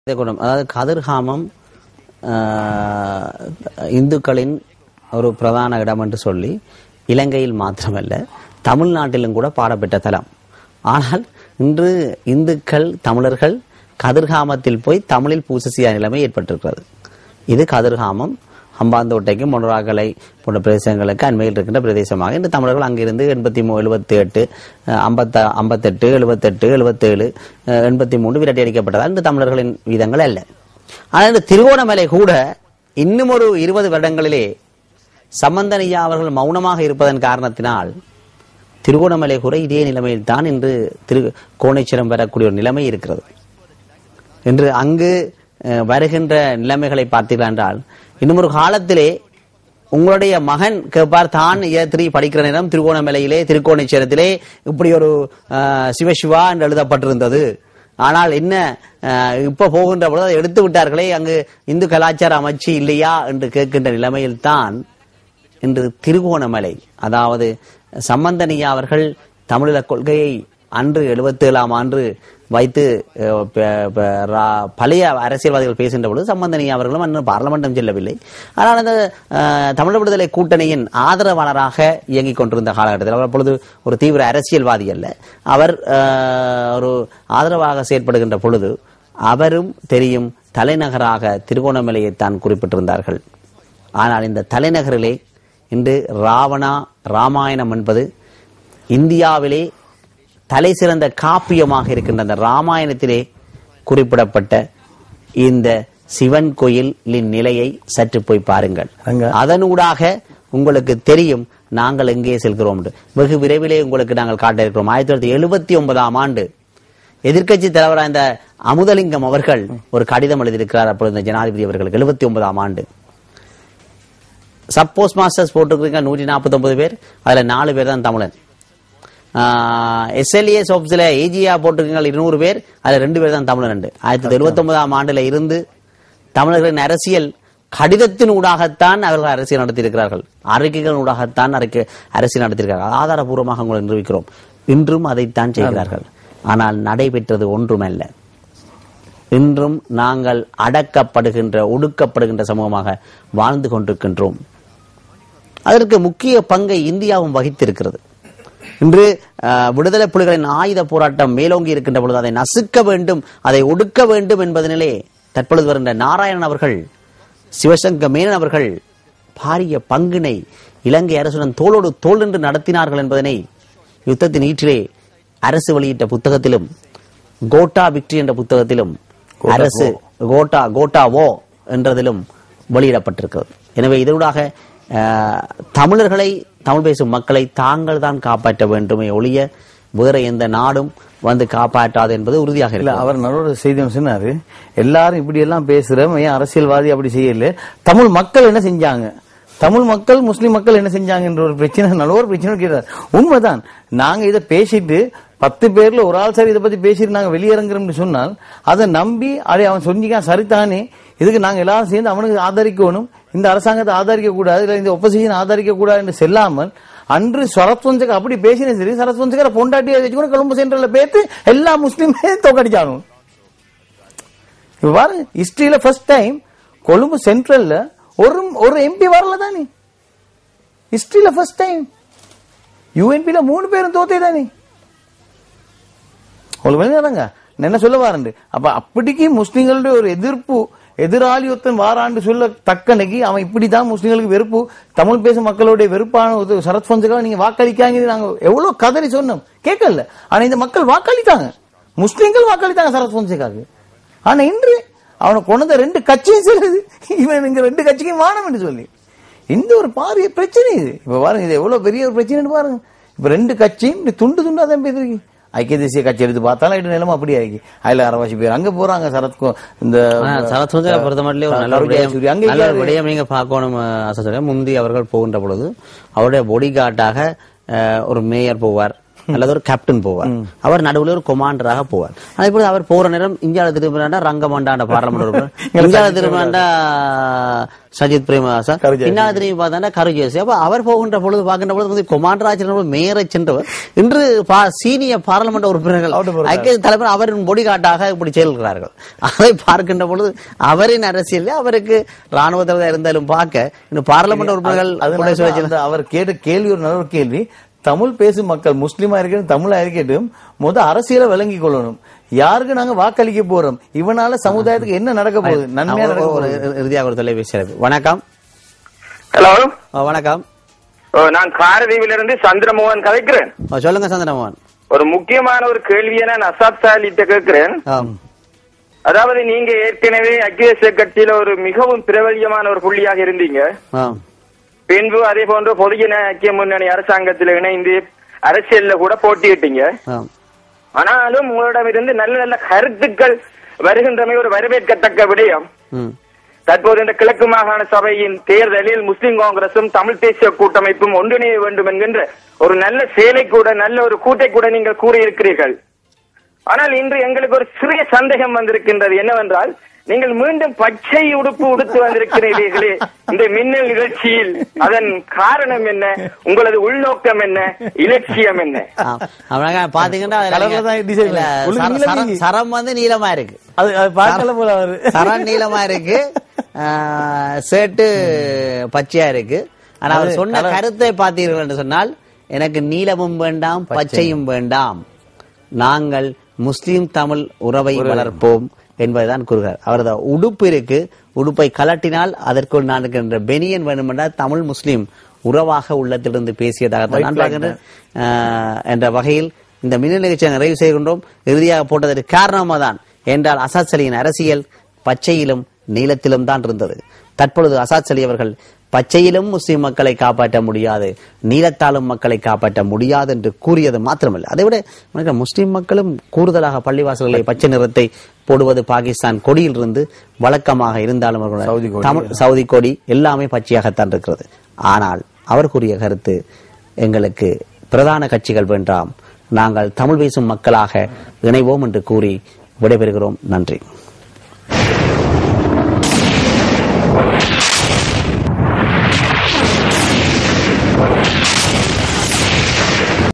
அதாவது கதிர்காமம் இந்துக்களின் ஒரு பிரதான இடம் என்று சொல்லி இலங்கையில் மாத்திரமல்ல தமிழ்நாட்டிலும் கூட பாடப்பெற்ற தலம். ஆனால் இன்று இந்துக்கள் தமிழர்கள் கதிர்காமத்தில் போய் தமிழில் பூசை செய்ய நிலைமை ஏற்பட்டிருக்கிறது. இது கதிர்காமம் ஹம்பாந்தோட்டைக்கு மொனராகலை போன்ற பிரதேசங்களுக்கு அண்மையில் இருக்கின்ற பிரதேசமாக இன்று தமிழர்கள் அங்கிருந்து 78 58 78 77 83 விரட்டி அடிக்கப்பட்டதால் இந்த தமிழர்களின் வீதங்கள் அல்ல. ஆனால் இந்த திருகோணமலை கூட இன்னும் ஒரு 20 வருடங்களிலே சம்பந்தனையா அவர்கள் மௌனமாக இருப்பதன் காரணத்தினால் திருகோணமலை கூட இதே நிலைமையில் தான் இன்று கோணேஸ்வரம் வரக்கூடிய ஒரு நிலைமை இருக்கிறது. இன்று அங்கு வருகின்ற நிலைமைகளை பார்த்தீர்கள் என்றால் இன்னும் ஒரு காலத்திலே உங்களுடைய மகன் கேட்பார், தான் ஏ3 படிக்கிற நேரம் திருகோணமலையிலே திருக்கோணேஸ்வரத்திலே இப்படி ஒரு சிவசிவா என்று எழுதப்பட்டிருந்தது. ஆனால் என்ன இப்ப போகின்ற பொழுது அதை எடுத்து விட்டார்களே, அங்கு இந்து கலாச்சார அமைச்சு இல்லையா என்று கேட்கின்ற நிலைமையில் தான் இன்று திருகோணமலை, அதாவது சம்பந்தனையா அவர்கள் தமிழீழ கொள்கையை அன்று 77ஆம் ஆண்டு வைத்து பழைய அரசியல்வாதிகள் பேசுகின்ற பொழுது சம்பந்தனையா அவர்களும் அன்று பார்லமெண்டம் செல்லவில்லை. ஆனால் அந்த தமிழ் விடுதலை கூட்டணியின் ஆதரவாளராக இயங்கிக் கொண்டிருந்த காலகட்டத்தில் அவர் அப்பொழுது ஒரு தீவிர அரசியல்வாதி அல்ல, அவர் ஒரு ஆதரவாக செயற்படுகின்ற பொழுது அவரும் தெரியும் தலைநகராக திருகோணமலையை தான் குறிப்பிட்டிருந்தார்கள். ஆனால் இந்த தலைநகரிலே இன்று ராமாயணம் என்பது இந்தியாவிலே தலை சிறந்த காப்பியமாக இருக்கின்ற அந்த ராமாயணத்திலே குறிப்பிடப்பட்ட இந்த சிவன் கோயிலின் நிலையை சற்று போய் பாருங்கள். அதனூடாக உங்களுக்கு தெரியும் நாங்கள் எங்கே செல்கிறோம். வெகு விரைவிலே உங்களுக்கு நாங்கள் காட்ட இருக்கிறோம். 1979ஆம் ஆண்டு எதிர்க்கட்சி தலைவராக இந்த அமுதலிங்கம் அவர்கள் ஒரு கடிதம் எழுதியிருக்கிறார் அப்பொழுது இந்த ஜனாதிபதி அவர்களுக்கு. 79ஆம் ஆண்டு சப்போஸ் மாஸ்டர்ஸ் போட்டிருக்கிறீங்க 149 பேர், அதுல 4 பேர் தான் தமிழன். எஸ்எல்ஏஎஸ் ஆபீஸ்ல ஏஜியா போட்டிருக்கீங்க 200 பேர், அதுல 2 பேர் தான் தமிழன். 1979ஆம் ஆண்டுல இருந்து தமிழர்களின் அரசியல் கடிதத்தின் ஊடாகத்தான் அவர்கள் அரசியல் நடத்தியிருக்கிறார்கள், அறிக்கைகள் ஊடாகத்தான் அரசியல் நடத்தியிருக்கிறார்கள். ஆதாரபூர்வமாக உங்களை நிரூபிக்கிறோம். இன்றும் அதைத்தான் செய்கிறார்கள். ஆனால் நடைபெற்றது ஒன்றுமல்ல. இன்றும் நாங்கள் அடக்கப்படுகின்ற ஒடுக்கப்படுகின்ற சமூகமாக வாழ்ந்து கொண்டிருக்கின்றோம். அதற்கு முக்கிய பங்கை இந்தியாவும் வகித்திருக்கிறது. இன்று விடுதலை புலிகளின் ஆயுத போராட்டம் மேலோங்கி இருக்கின்ற பொழுது அதை நசுக்க வேண்டும், அதை ஒடுக்க வேண்டும் என்பதனிலே தற்பொழுது வருகின்ற நாராயணன் அவர்கள், சிவசங்க மேனன் அவர்கள் பாரிய பங்கினை இலங்கை அரசுடன் தோளோடு தோள் என்று நடத்தினார்கள் என்பதனை யுத்தத்தின் ஈற்றிலே அரசு வெளியிட்ட புத்தகத்திலும் கோட்டா விக்டரி என்ற புத்தகத்திலும் அரசு கோட்டா வோ என்றதிலும் வெளியிடப்பட்டிருக்கிறது. எனவே இதனூடாக தமிழர்களை, தமிழ் பேசும் மக்களை தாங்கள் தான் காப்பாற்ற வேண்டுமே ஒழிய வேற எந்த நாடும் வந்து காப்பாற்றாது என்பது உறுதியாக இல்லை. அவர் நல்ல செய்தி சொன்னாரு, எல்லாரும் இப்படி எல்லாம் பேசுறோம், ஏன் அரசியல்வாதி அப்படி செய்யல, தமிழ் மக்கள் என்ன செஞ்சாங்க, தமிழ் மக்கள் முஸ்லிம் மக்கள் என்ன செஞ்சாங்க என்ற ஒரு பிரச்சனை, நல்ல ஒரு பிரச்சனை கேட்டார். உண்மைதான். நாங்க இதை பேசிட்டு 10 பேர்ல ஒரு ஆள் சரி இதை பத்தி பேசிட்டு நாங்க வெளியிறங்குறோம்னு சொன்னால் அதை நம்பி அவன் சொன்னிக்கான் சரிதானே, இதுக்கு நாங்க எல்லாரும் சேர்ந்து அவனுக்கு ஆதரிக்கணும், இந்த அரசாங்கத்தை ஆதரிக்க கூடாது, இல்ல இந்த ஒப்போசிஷன் ஆதரிக்க கூடாது என்று செல்லாமல் அன்று சரத்வஞ்சகர் அப்படி பேசினே சரி, சரத்வஞ்சகரை பொண்டாட்டியை வச்சுக்கணும் கொழும்பு சென்ட்ரல்ல பேத்து எல்லா முஸ்லீமே தோக்கடிச்சாங்க. இப்ப பாருங்க, ஹிஸ்டரியில ஃபர்ஸ்ட் டைம் கொழும்பு சென்ட்ரல்ல ஒரு எம்பி வரல தானே, ஹிஸ்டரியில ஃபர்ஸ்ட் டைம். யூஎன்பில 3 பேரும் தோத்தே தானே. உங்களுக்கு என்ன சொல்ல வாரண்டு. அப்ப அப்படிக்கு முஸ்லிம்களுடைய ஒரு எதிர்ப்பு, எதிராளி ஒருத்தன் வாராண்டு சொல்ல தக்கனைக்கு அவன் இப்படிதான் முஸ்லிம்களுக்கு வெறுப்பு, தமிழ் பேசும் மக்களுடைய வெறுப்பான சரத் பொன்சேகாவை நீங்க வாக்களிக்காங்க நாங்க எவ்வளவு கதறி சொன்னோம், கேட்கல. ஆனா இந்த மக்கள் வாக்களித்தாங்க, முஸ்லிம்கள் வாக்களித்தாங்க சரத் பொன்சேகாவுக்கு. ஆனா இன்று அவனை கொண்ட 2 கட்சியும் சொல்லுது இவன் இங்க 2 கட்சிக்கும் வானம் என்று சொல்லி. இந்த ஒரு பாரிய பிரச்சனை இது. இப்ப பாருங்க, இது எவ்வளவு பெரிய ஒரு பிரச்சனை பாருங்க. இப்ப 2 கட்சியும் துண்டு துண்டா தான் பேசிருக்கு. ஐக்கிய தேசிய கட்சி எடுத்து பார்த்தாலும் நிலைமை அப்படி ஆகி அதுல 60 பேர் அங்க போறாங்க. இந்த நீங்க பார்க்கணும். முந்தி அவர்கள் போகின்ற பொழுது அவருடைய பொடி கார்டாக ஒரு மேயர் போவார், அல்லது ஒரு கேப்டன் போவார், அவர் நடுவில் ஒரு கொமாண்டராக போவார். அதே போல அவர் போற நேரம் இந்தியாவில் திரும்பினா ரங்கமண்டாண்ட பார்லமெண்ட் உறுப்பினர், இந்தியாவில் திரும்பினா சஜித் பிரேமதாசா, பின்னால் திரும்பி பார்த்தா கருஜேசி. அப்ப அவர் போகின்ற பொழுது பார்க்கின்ற பொழுது கொமாண்டர் ஆட்சி மேயரை சென்றவர் இன்று சீனியர் பார்லமெண்ட் உறுப்பினர்கள் ஐக்கிய தலைவர் அவரின் பொடிகாட்டாக இப்படி செயல்கிறார்கள். அதை பார்க்கின்ற பொழுது அவரின் அரசியல் அவருக்கு ராணுவ தலைவர் இருந்தாலும் பார்க்க இந்த பார்லமெண்ட் உறுப்பினர்கள் அவர் கேட்ட கேள்வி ஒரு நல்ல கேள்வி. தமிழ் பேசும் மக்கள் முஸ்லீமா இருக்கட்டும் தமிழா இருக்கட்டும் அரசியலை விளங்கி கொள்ளணும். யாருக்கு நாங்க வாக்களிக்க போறோம், இவனால சமுதாயத்துக்கு என்ன நடக்க போகுது, நன்மையா இறுதியாக ஒரு தொலைபேசி. வணக்கம். ஹலோ வணக்கம். நான் காரதீவிலிருந்து சந்திரமோகன் கதைக்கிறேன். சொல்லுங்க சந்திரமோகன். ஒரு முக்கியமான ஒரு கேள்வியை நான் அசாத் சாலிட்ட கேட்கிறேன். அதாவது நீங்க ஏற்கனவே ஐக்கிய தேசிய கட்சியில ஒரு மிகவும் பிரபல்யமான ஒரு புள்ளியாக இருந்தீங்க. பின்பு அதே போன்று பொதுஜன ஐக்கிய முன்னணி அரசாங்கத்தில் இணைந்து அரசியல்ல கூட போட்டியிட்டீங்க. ஆனாலும் உங்களிடமிருந்து நல்ல நல்ல கருத்துக்கள் வருகின்றமை ஒரு வரவேற்கத்தக்க விடயம். தற்போது இந்த கிழக்கு மாகாண சபையின் தேர்தலில் முஸ்லிம் காங்கிரசும் தமிழ் தேசிய கூட்டமைப்பும் ஒன்றிணைய வேண்டும் என்கின்ற ஒரு நல்ல செயலை கூட நல்ல ஒரு கூட்டை கூட நீங்கள் கூறியிருக்கிறீர்கள். ஆனால் இன்று எங்களுக்கு ஒரு சிறிய சந்தேகம் வந்திருக்கின்றது. என்னவென்றால், நீங்கள் மீண்டும் பச்சை உடுப்பு உடுத்து வந்திருக்கிறீர்களே இந்த மின்னல் நிகழ்ச்சியில், அதன் காரணம் என்ன? உங்களது உள்நோக்கம் என்ன? இலட்சியம் என்ன? பாத்தீங்கன்னா சரம் வந்து நீளமா இருக்கு, சரம் நீளமா இருக்கு, சேட்டு பச்சையா இருக்கு. ஆனா அவர் சொன்ன கருத்தை பார்த்தீர்கள் என்று சொன்னால், எனக்கு நீளமும் வேண்டாம் பச்சையும் வேண்டாம், நாங்கள் முஸ்லிம் தமிழ் உறவை வளர்ப்போம் என்பதுதான் கூறுகிறார். அவரது உடுப்பு இருக்கு, உடுப்பை கலட்டினால் அதற்குள் நான் இருக்கின்ற பெனியன் வேண்டுமென்றால் தமிழ் முஸ்லிம் உறவாக உள்ளத்திலிருந்து பேசியதாக நான் பார்க்கின்றேன். என்ற வகையில் இந்த மின்னல் நிகழ்ச்சியை நிறைவு செய்கின்றோம். இறுதியாக போட்டதற்கு காரணமாக தான் என்றால் அசாத் சலியின் அரசியல் பச்சையிலும் நீளத்திலும் தான் இருந்தது. தற்பொழுது அசாத் சலி அவர்கள் பச்சையிலும் முஸ்லிம் மக்களை காப்பாற்ற முடியாது, நீளத்தாலும் மக்களை காப்பாற்ற முடியாது என்று கூறியது மாத்திரமல்ல, அதைவிட முஸ்லிம் மக்களும் கூடுதலாக பள்ளிவாசல்களை பச்சை நிறத்தை போடுவது பாகிஸ்தான் கொடியில் இருந்து வழக்கமாக இருந்தாலும் சவுதி கொடி எல்லாமே பச்சையாகத்தான் இருக்கிறது. ஆனால் அவர் கூறிய கருத்து, எங்களுக்கு பிரதான கட்சிகள் வேண்டாம், நாங்கள் தமிழ் பேசும் மக்களாக இணைவோம் என்று கூறி விடைபெறுகிறோம். நன்றி.